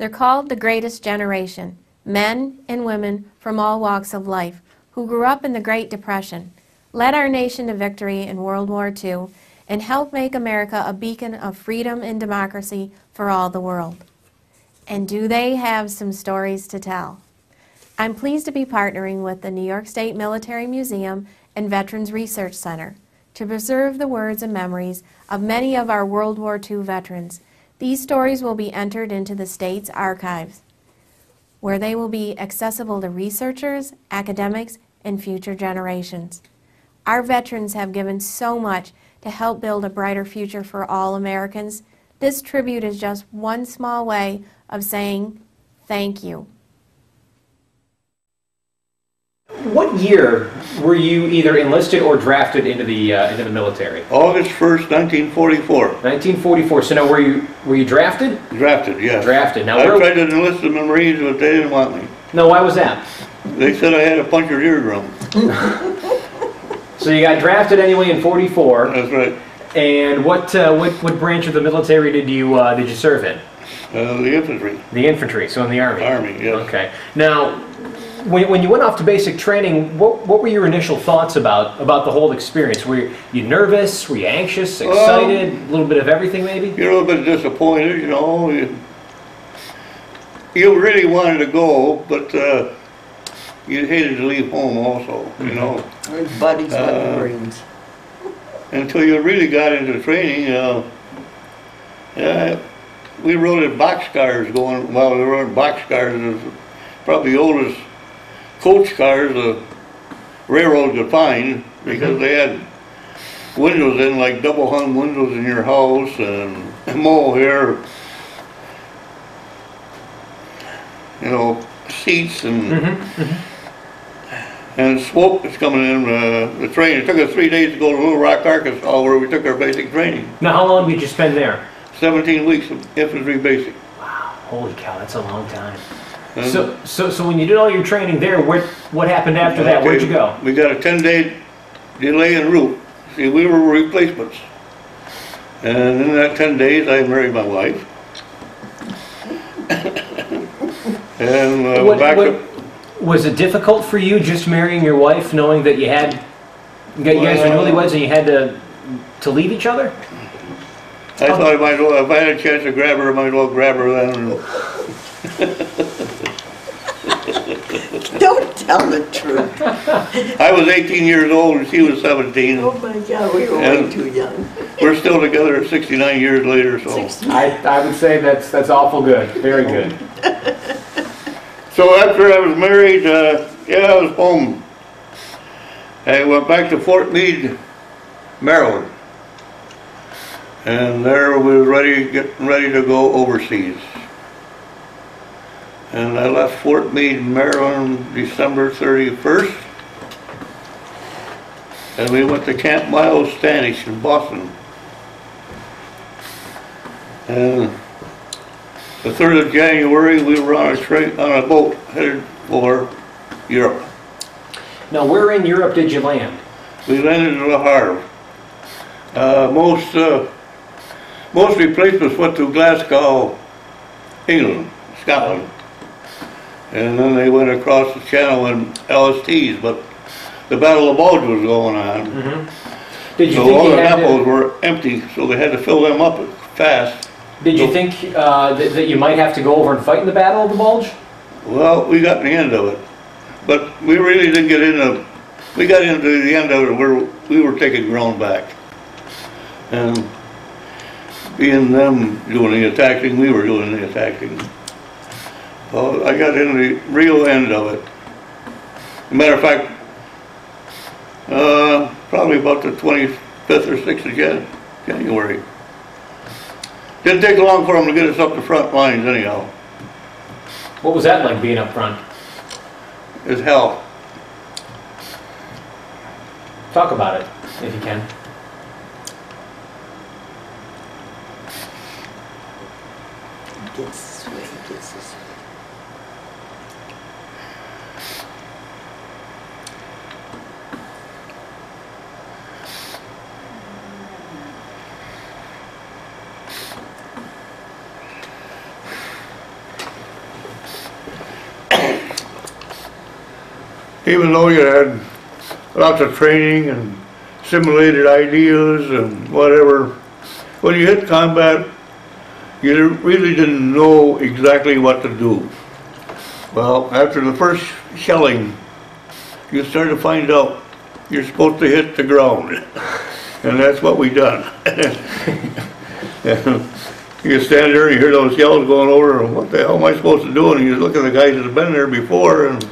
They're called the greatest generation, men and women from all walks of life who grew up in the Great Depression, led our nation to victory in World War II, and helped make America a beacon of freedom and democracy for all the world. And do they have some stories to tell? I'm pleased to be partnering with the New York State Military Museum and Veterans Research Center to preserve the words and memories of many of our World War II veterans. These stories will be entered into the state's archives, where they will be accessible to researchers, academics, and future generations. Our veterans have given so much to help build a brighter future for all Americans. This tribute is just one small way of saying thank you. What year were you either enlisted or drafted into the military? August 1st, 1944. 1944. So now were you drafted? Drafted, yes. Drafted. Now I tried to enlist in the Marines, but they didn't want me. No, why was that? They said I had a punctured eardrum. So you got drafted anyway in '44. That's right. And what branch of the military did you serve in? The infantry. The infantry. So in the Army. Army, yes. Okay. Now, when you went off to basic training, what were your initial thoughts about the whole experience? Were you nervous? Were you anxious? Excited? A little bit of everything, maybe? You're a little bit disappointed, you know. You really wanted to go, but you hated to leave home also, you know. Our buddies with the Marines. Until you really got into training, we rode in boxcars going, well, we rode in boxcars, probably the oldest coach cars the railroad could find, because they had windows in, like double hung windows in your house, and mohair, you know, seats, and smoke was coming in the train. It took us 3 days to go to Little Rock, Arkansas, where we took our basic training. Now, how long did you spend there? 17 weeks of infantry basic. Wow, holy cow, that's a long time. So when you did all your training there, what happened after that? Where'd you go? We got a 10-day delay en route. See, we were replacements. And in that 10 days, I married my wife. And was it difficult for you just marrying your wife, knowing that you guys were newlyweds and you had to leave each other? I thought I might as well, if I had a chance to grab her, I might as well grab her then. Don't tell the truth. I was 18 years old and she was 17. Oh my God, we were way too young. We're still together 69 years later, so. I would say that's awful good, very good. So after I was married, I was home. I went back to Fort Meade, Maryland. And there we were getting ready to go overseas. And I left Fort Meade, Maryland, December 31st. And we went to Camp Miles Standish in Boston. And the 3rd of January, we were on a boat headed for Europe. Now, where in Europe did you land? We landed in Le Havre. Most replacements went to Glasgow, England, Scotland. And then they went across the channel in LSTs, but the Battle of Bulge was going on. So all the depots were empty, so they had to fill them up fast. Did you think that you might have to go over and fight in the Battle of the Bulge? Well, we got in the end of it. But we really didn't get into, we got into the end of it where we were taking ground back. And being them doing the attacking, we were doing the attacking. Well, I got in the real end of it. As a matter of fact, probably about the 25th or 6th of January. Didn't take long for them to get us up the front lines anyhow. What was that like, being up front? It's hell. Talk about it, if you can. Gets this way, gets this way. even though you had lots of training and simulated ideas and whatever, when you hit combat, you really didn't know exactly what to do. Well, after the first shelling, you start to find out you're supposed to hit the ground. And that's what we done. You stand there and you hear those yells going over, and what the hell am I supposed to do? And you look at the guys that have been there before, and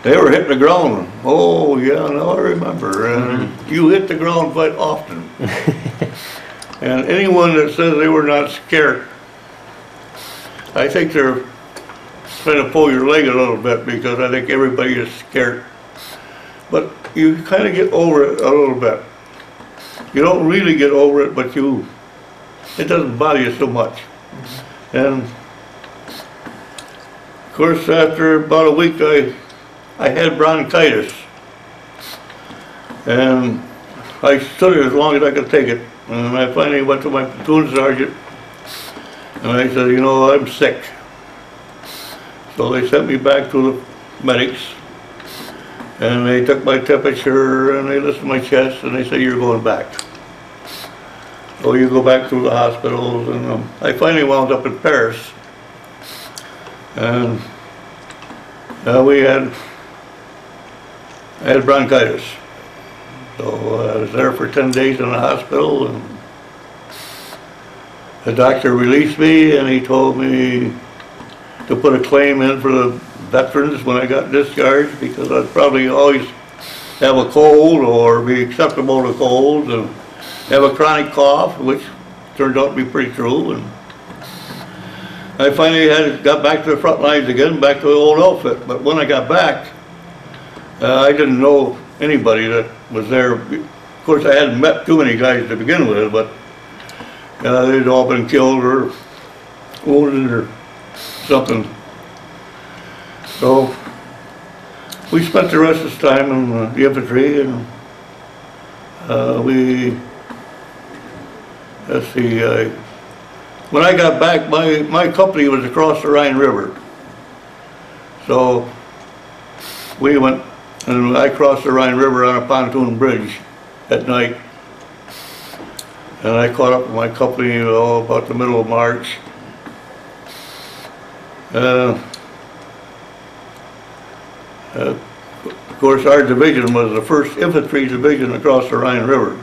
they were hitting the ground. Oh, yeah, now I remember. And you hit the ground quite often. And anyone that says they were not scared, I think they're trying to pull your leg a little bit, because I think everybody is scared. But you kind of get over it a little bit. You don't really get over it, but it doesn't bother you so much. And of course, after about a week, I had bronchitis. And I stood it as long as I could take it. And I finally went to my platoon sergeant, and I said, you know, I'm sick. So they sent me back to the medics, and they took my temperature, and they listened to my chest, and they said, you're going back. So you go back to the hospitals, and I finally wound up in Paris. And I had bronchitis. So I was there for 10 days in the hospital, and the doctor released me, and he told me to put a claim in for the veterans when I got discharged, because I'd probably always have a cold or be acceptable to colds, and have a chronic cough, which turned out to be pretty true. And I finally got back to the front lines again, back to the old outfit. But when I got back, I didn't know anybody that was there. Of course, I hadn't met too many guys to begin with, but they'd all been killed or wounded or something. So we spent the rest of this time in the infantry, and let's see, when I got back, my company was across the Rhine River. So we went, and I crossed the Rhine River on a pontoon bridge at night. And I caught up with my company about the middle of March. Of course, our division was the 1st Infantry Division across the Rhine River.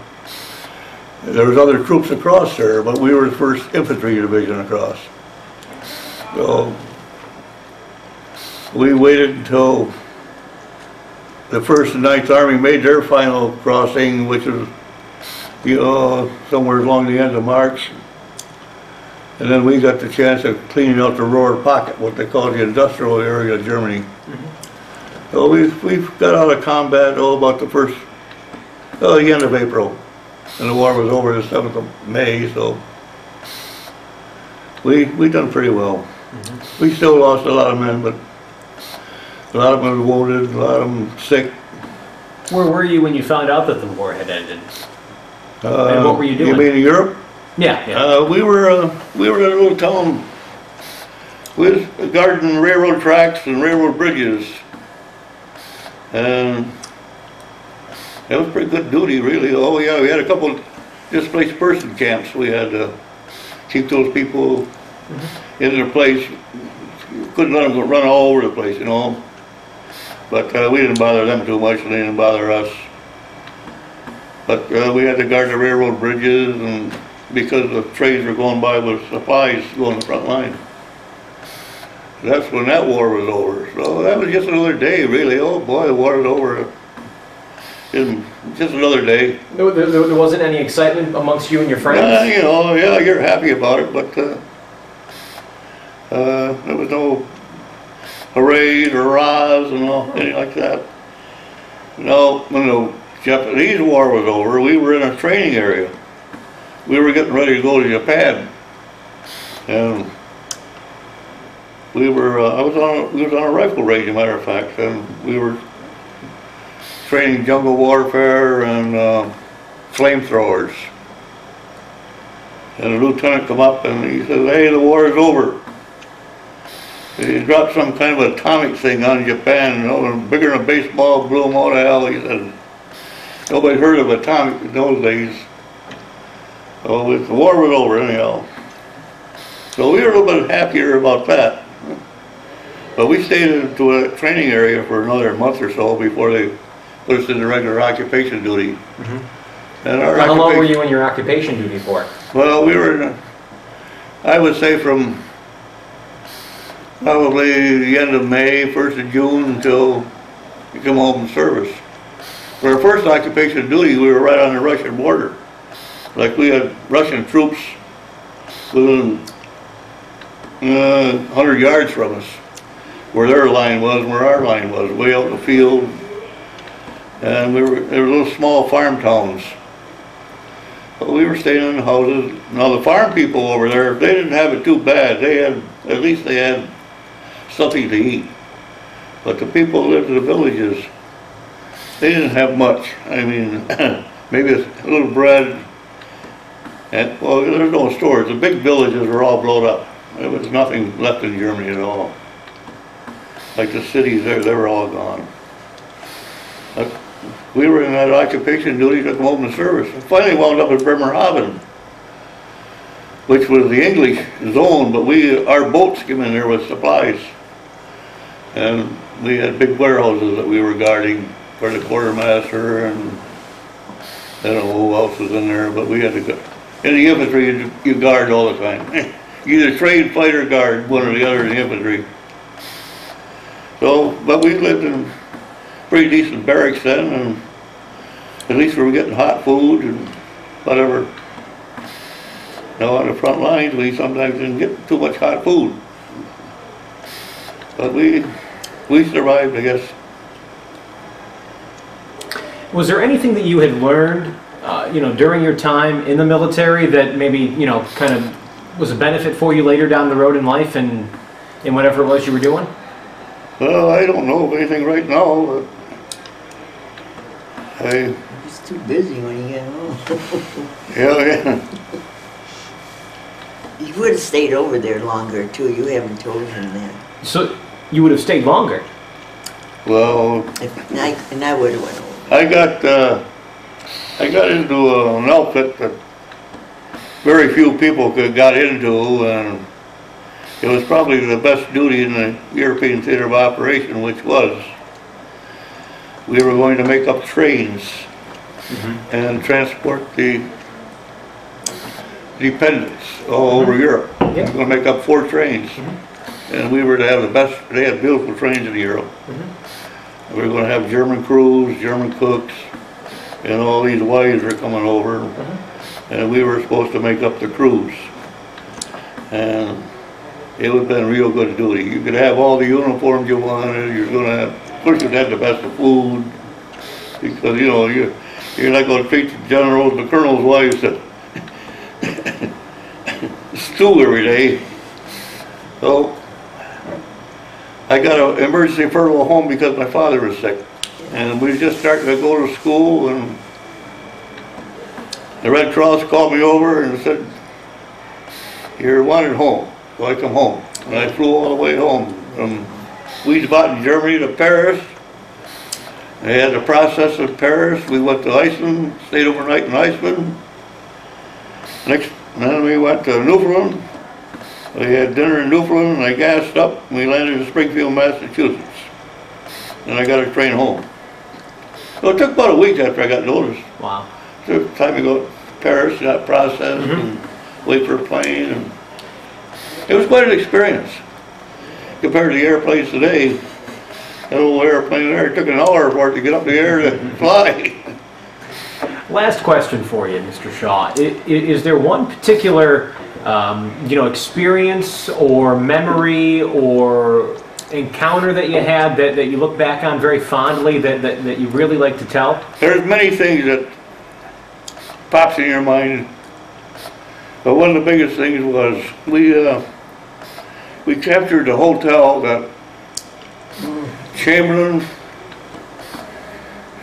There was other troops across there, but we were the 1st Infantry Division across. So we waited until the 1st and 9th Army made their final crossing, which was, somewhere along the end of March. And then we got the chance of cleaning out the Ruhr pocket, what they call the industrial area of Germany. So we got out of combat about the end of April. And the war was over the 7th of May, so we done pretty well. We still lost a lot of men, but a lot of them were wounded, a lot of them sick. Where were you when you found out that the war had ended? And what were you doing? You mean in Europe? Yeah. We were in a little town with guarding railroad tracks and railroad bridges. And that was pretty good duty, really. Oh yeah, we had a couple displaced person camps. We had to keep those people in their place. Couldn't let them run all over the place, But we didn't bother them too much, and they didn't bother us. But we had to guard the railroad bridges, and because the trains were going by with supplies going the front line. That's when that war was over. So that was just another day, really. Oh boy, the war was over. Just another day. There wasn't any excitement amongst you and your friends? Yeah, you're happy about it, but there was no hoorays or rahs and anything like that. No, when the Japanese war was over, we were in a training area. We were getting ready to go to Japan, and we were. I was on a rifle range, as a matter of fact, and we were training jungle warfare and flamethrowers. And the lieutenant come up and he says, "Hey, the war is over." He dropped some kind of atomic thing on Japan, you know, bigger than a baseball, blew them all to hell. He said, nobody heard of atomic in those days. So the war was over anyhow. So we were a little bit happier about that. But we stayed into a training area for another month or so before they put us into regular occupation duty. And our How long were you in your occupation duty for? Well, we were, I would say from probably the end of May, 1st of June until we come home from service. For our first occupation duty, we were right on the Russian border. Like we had Russian troops within 100 yards from us, where their line was and where our line was, way out in the field. And there were little small farm towns. But we were staying in the houses. Now the farm people over there, they didn't have it too bad. They had, at least they had something to eat. But the people who lived in the villages, they didn't have much. I mean, maybe a little bread. And, well, there's no stores. The big villages were all blown up. There was nothing left in Germany at all. Like the cities there, they were all gone. But we were in that occupation duty, took them home to service. And finally wound up at Bremerhaven, which was the English zone, but our boats came in there with supplies. And we had big warehouses that we were guarding for the quartermaster, and I don't know who else was in there, but we had to go. In the infantry, you guard all the time. You either train, fight, or guard, one or the other in the infantry. So, but we lived in pretty decent barracks then, and at least we were getting hot food and whatever. Now on the front lines, we sometimes didn't get too much hot food. But we survived, I guess. Was there anything that you had learned, during your time in the military that maybe, kind of was a benefit for you later down the road in life and in whatever it was you were doing? Well, I don't know of anything right now, but He's too busy when you get home. yeah. You would have stayed over there longer too. You haven't told him that. So you would have stayed longer? Well, And I would have went over. I got into an outfit that very few people got into, and it was probably the best duty in the European theater of operation, which was we were going to make up trains and transport the dependents all over Europe. Yeah. We were going to make up 4 trains, and we were to have the best. They had beautiful trains in Europe. We were going to have German crews, German cooks, and all these wives were coming over, and we were supposed to make up the crews. And it would have been real good duty. You could have all the uniforms you wanted. You're going to have, of course, you'd have the best of food, because you're not going to treat the generals, the colonels' wives to stew every day. So I got an emergency furlough home because my father was sick. And we just started to go to school, and the Red Cross called me over and said, "You're wanted home." So I come home, and I flew all the way home from Wiesbaden, Germany to Paris. I had the process in Paris. We went to Iceland, stayed overnight in Iceland. Then we went to Newfoundland. We had dinner in Newfoundland, and I gassed up, and we landed in Springfield, Massachusetts. And I got a train home. So it took about a week after I got noticed. Wow. It took time to go to Paris, got processed, and wait for a plane. And it was quite an experience. Compared to the airplanes today, that little airplane there, it took an hour for it to get up in the air to fly. Last question for you, Mr. Shaw. Is there one particular, experience or memory or encounter that you had that you look back on very fondly that you really like to tell? There's many things that pops in your mind, but one of the biggest things was we captured the hotel that Chamberlain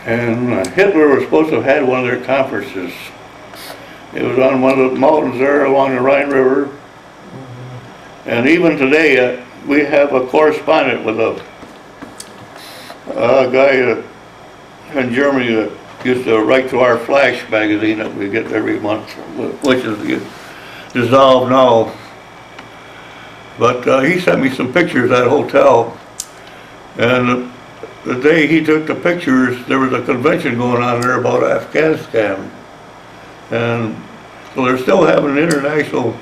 and Hitler were supposed to have had one of their conferences. It was on one of the mountains there along the Rhine River. And even today, we have a correspondent with a guy in Germany that used to write to our Flash magazine that we get every month, which is dissolved now. But he sent me some pictures at that hotel, and the day he took the pictures, there was a convention going on there about Afghanistan, and so they're still having international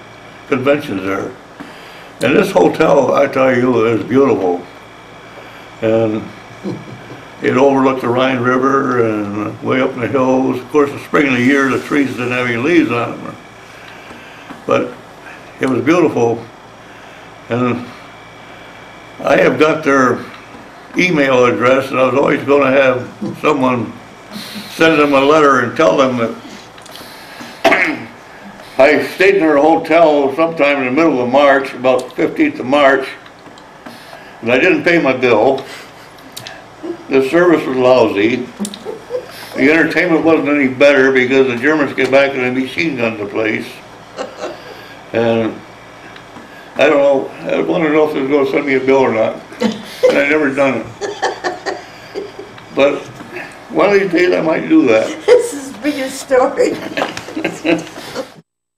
conventions there. And this hotel, I tell you, is beautiful, and it overlooked the Rhine River and way up in the hills. Of course, the spring of the year, the trees didn't have any leaves on them, but it was beautiful. And I have got their email address, and I was always going to have someone send them a letter and tell them that I stayed in their hotel sometime in the middle of March, about 15th of March, and I didn't pay my bill. The service was lousy. The entertainment wasn't any better because the Germans came back and they machine gunned the place. And I don't know, I wanted to know if they were going to send me a bill or not. And I never done it. But one of these days I might do that. This is the biggest story.